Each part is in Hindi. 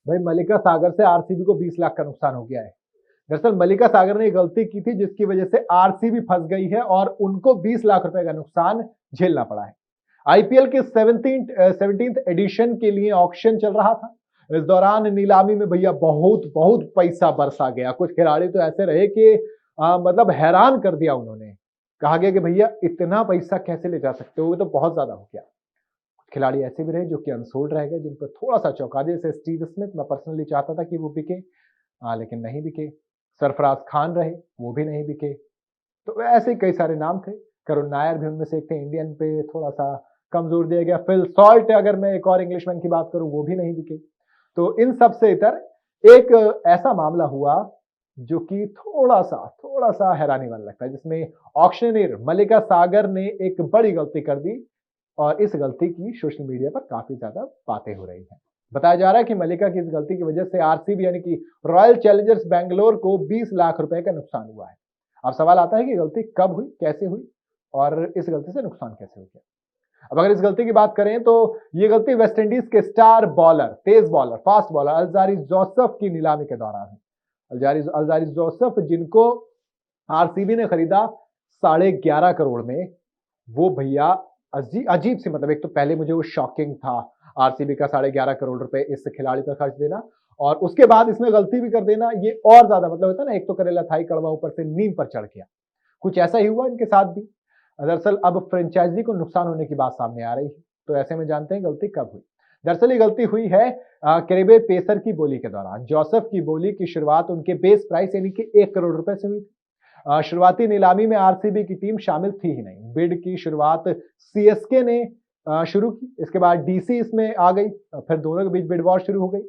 भाई मल्लिका सागर से आरसीबी को 20 लाख का नुकसान हो गया है। दरअसल मल्लिका सागर ने एक गलती की थी जिसकी वजह से आरसीबी फंस गई है और उनको 20 लाख रुपए का नुकसान झेलना पड़ा है। आईपीएल के 17th एडिशन के लिए ऑक्शन चल रहा था। इस दौरान नीलामी में भैया बहुत बहुत पैसा बरसा गया। कुछ खिलाड़ी तो ऐसे रहे कि मतलब हैरान कर दिया उन्होंने। कहा गया कि भैया इतना पैसा कैसे ले जा सकते हो, वो तो बहुत ज्यादा हो गया। खिलाड़ी ऐसे भी रहे जो कि अनसोल्ड रह गए, जिन पर थोड़ा सा चौंका दिया। जैसे स्टीव स्मिथ, मैं पर्सनली चाहता था कि वो बिके, लेकिन नहीं बिके। सरफराज खान रहे, वो भी नहीं बिके। तो ऐसे कई सारे नाम थे। करुण नायर भी उनमें से एक थे। इंडियन पे थोड़ा सा कमजोर दिया गया। फिल सॉल्ट, अगर मैं एक और इंग्लिशमैन की बात करूं, वो भी नहीं बिके। तो इन सबसे इतर एक ऐसा मामला हुआ जो कि थोड़ा सा हैरानी वाला लगता है, जिसमें ऑक्शनियर मल्लिका सागर ने एक बड़ी गलती कर दी और इस गलती की सोशल मीडिया पर काफी ज्यादा बातें हो रही हैं। बताया जा रहा है कि मल्लिका की इस गलती की वजह से आरसीबी यानी कि रॉयल चैलेंजर्स बैंगलोर को 20 लाख रुपए का नुकसान हुआ है। अब सवाल आता है कि गलती कब हुई, कैसे हुई और इस गलती से नुकसान कैसे हो गया। अब अगर इस गलती की बात करें तो ये गलती वेस्टइंडीज के स्टार बॉलर, तेज bowler, fast bowler Alzarri Joseph की नीलामी के दौरान है। अल्जारी जोसेफ, जिनको आरसीबी ने खरीदा 11.5 करोड़ में, वो भैया अजीब सी, मतलब एक तो पहले मुझे वो शॉकिंग था आरसीबी का 11.5 करोड़ रुपए इस खिलाड़ी पर खर्च देना, और उसके बाद इसमें गलती भी कर देना, ये और ज्यादा मतलब होता है ना, एक तो करेला थाई कड़वा ऊपर से नीम पर चढ़ गया। कुछ ऐसा ही हुआ इनके साथ भी। दरअसल अब फ्रेंचाइजी को नुकसान होने की बात सामने आ रही है। तो ऐसे में जानते हैं गलती कब हुई। दरअसल ये गलती हुई है कैरिबे पेसर की बोली के दौरान। जोसेफ की बोली की शुरुआत उनके बेस प्राइस यानी कि 1 करोड़ रुपए से हुई थी। शुरुआती नीलामी में आरसीबी की टीम शामिल थी ही नहीं। बिड की शुरुआत सीएसके ने शुरू की, इसके बाद डीसी इसमें आ गई, फिर दोनों के बीच बिड वॉर शुरू हो गई।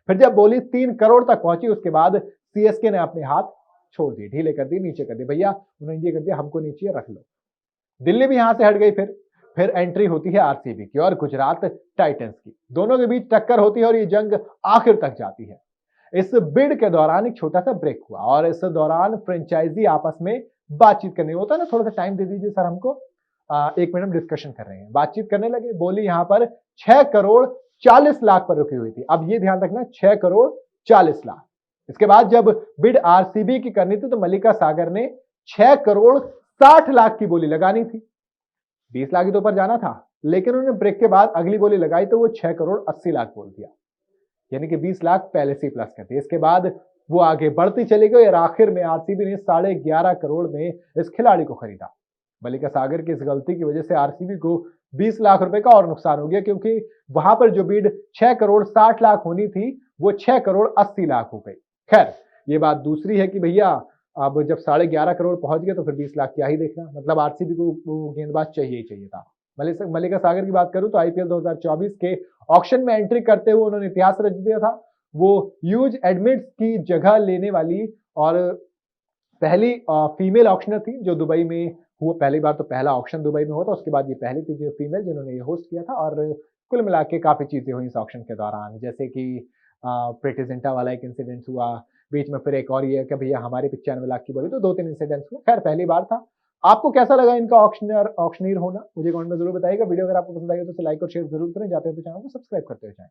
फिर जब बोली 3 करोड़ तक पहुंची, उसके बाद सीएसके ने अपने हाथ छोड़ दिए, ढीले कर दिए, नीचे कर दिए। भैया उन्होंने ये कर दिया, हमको नीचे रख लो। दिल्ली भी यहां से हट गई। फिर एंट्री होती है आरसीबी की और गुजरात टाइटंस की। दोनों के बीच टक्कर होती है और ये जंग आखिर तक जाती है। इस बिड के दौरान एक छोटा सा ब्रेक हुआ और इस दौरान फ्रेंचाइजी आपस में बातचीत करने, होता है ना, थोड़ा सा टाइम दे दीजिए सर हमको, 1 मिनट हम डिस्कशन कर रहे हैं। बातचीत करने लगे। बोली यहां पर 6 करोड़ 40 लाख पर रुकी हुई थी। अब ये ध्यान रखना, 6 करोड़ 40 लाख। इसके बाद जब बिड आरसीबी की करनी थी तो मल्लिका सागर ने 6 करोड़ 60 लाख की बोली लगानी थी। 20 लाख ही तो ऊपर जाना था, लेकिन उन्होंने ब्रेक के बाद अगली बोली लगाई तो वो 6 करोड़ 80 लाख बोल दिया, यानी कि 20 लाख पहले से प्लस कर दिए। इसके बाद वो आगे बढ़ती चली गई और आखिर में आरसीबी ने 11.5 करोड़ में इस खिलाड़ी को खरीदा। मल्लिका सागर की इस गलती की वजह से आरसीबी को 20 लाख रुपए का और नुकसान हो गया, क्योंकि वहां पर जो बीड 6 करोड़ 60 लाख होनी थी वो 6 करोड़ 80 लाख हो गई। खैर, ये बात दूसरी है कि भैया अब जब 11.5 करोड़ पहुंच गया तो फिर 20 लाख क्या ही देखना, मतलब आरसीबी को वो गेंदबाज चाहिए ही चाहिए था। मल्लिका सागर की बात करूं तो आईपीएल 2024 के ऑक्शन में एंट्री करते हुए उन्होंने इतिहास रच दिया था। वो ह्यूज एडमिट्स की जगह लेने वाली और पहली फीमेल ऑक्शनर थी जो दुबई में हुआ। पहली बार तो पहला ऑक्शन दुबई में हुआ था, उसके बाद ये पहली थी जो फीमेल जिन्होंने ये होस्ट किया था। और कुल मिला के काफी चीजें हुई इस ऑक्शन के दौरान, जैसे कि प्रीति जिंटा वाला एक इंसिडेंट हुआ बीच में, फिर एक और ये कि भैया हमारी 95 लाख की बोली, तो 2-3 इंसिडेंट्स हुए। खैर, पहली बार था। आपको कैसा लगा इनका ऑक्शनर होना, मुझे कमेंट में जरूर बताइएगा। वीडियो अगर आपको पसंद आई तो लाइक और शेयर जरूर करें। जाते हैं तो चैनल को सब्सक्राइब करते हुए जाएं।